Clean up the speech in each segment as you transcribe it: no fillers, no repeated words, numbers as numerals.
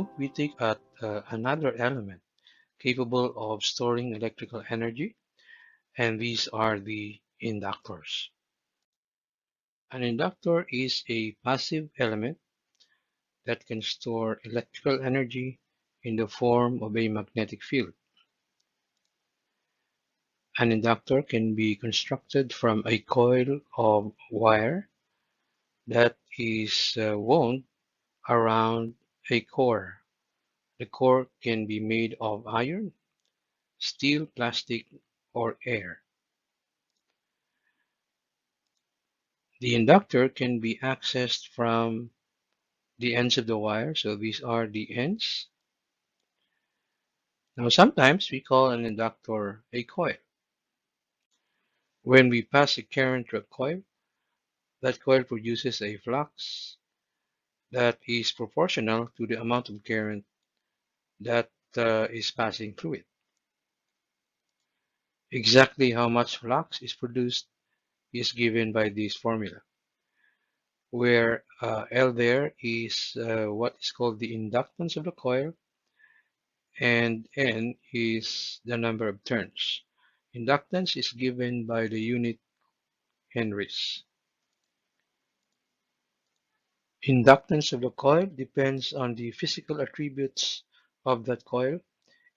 Now we take at another element capable of storing electrical energy, and these are the inductors. An inductor is a passive element that can store electrical energy in the form of a magnetic field. An inductor can be constructed from a coil of wire that is wound around a core. The core can be made of iron, steel, plastic, or air. The inductor can be accessed from the ends of the wire, so these are the ends. Now sometimes we call an inductor a coil. When we pass a current through a coil, that coil produces a flux that is proportional to the amount of current that is passing through it. Exactly how much flux is produced is given by this formula, where L there is what is called the inductance of the coil, and N is the number of turns. Inductance is given by the unit henries. Inductance of the coil depends on the physical attributes of that coil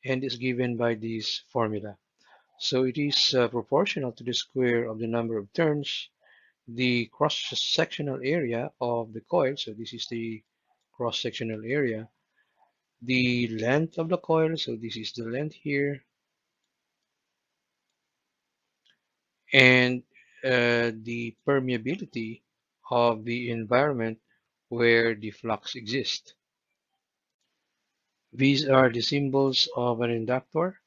and is given by this formula. So it is proportional to the square of the number of turns, the cross-sectional area of the coil, so this is the cross-sectional area, the length of the coil, so this is the length here, and the permeability of the environment where the flux exists. These are the symbols of an inductor.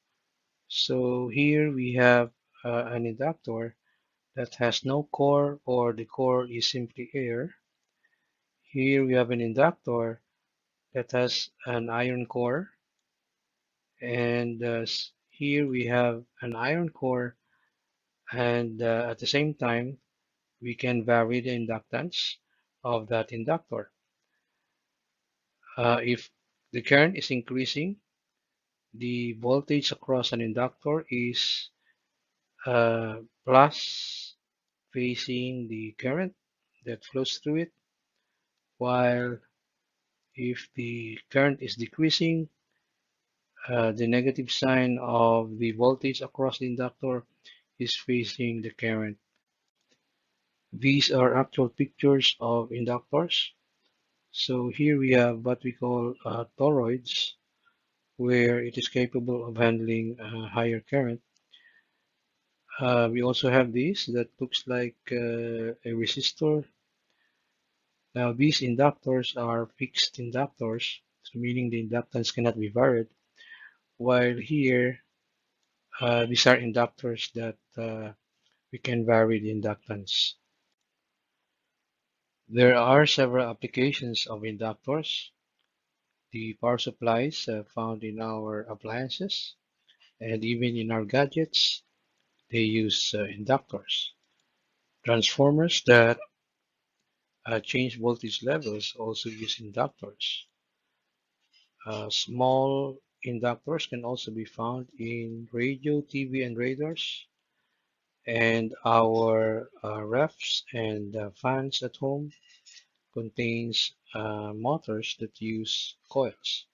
So here we have an inductor that has no core, or the core is simply air. Here we have an inductor that has an iron core, and here we have an iron core, and at the same time we can vary the inductance of that inductor. If the current is increasing, the voltage across an inductor is plus facing the current that flows through it, while if the current is decreasing, the negative sign of the voltage across the inductor is facing the current. These are actual pictures of inductors. So here we have what we call toroids, where it is capable of handling higher current. We also have this that looks like a resistor. Now these inductors are fixed inductors, so meaning the inductance cannot be varied, while here these are inductors that we can vary the inductance. There are several applications of inductors. The power supplies found in our appliances and even in our gadgets, they use inductors. Transformers that change voltage levels also use inductors. Small inductors can also be found in radio, TV, and radars. And our refs and fans at home contains motors that use coils.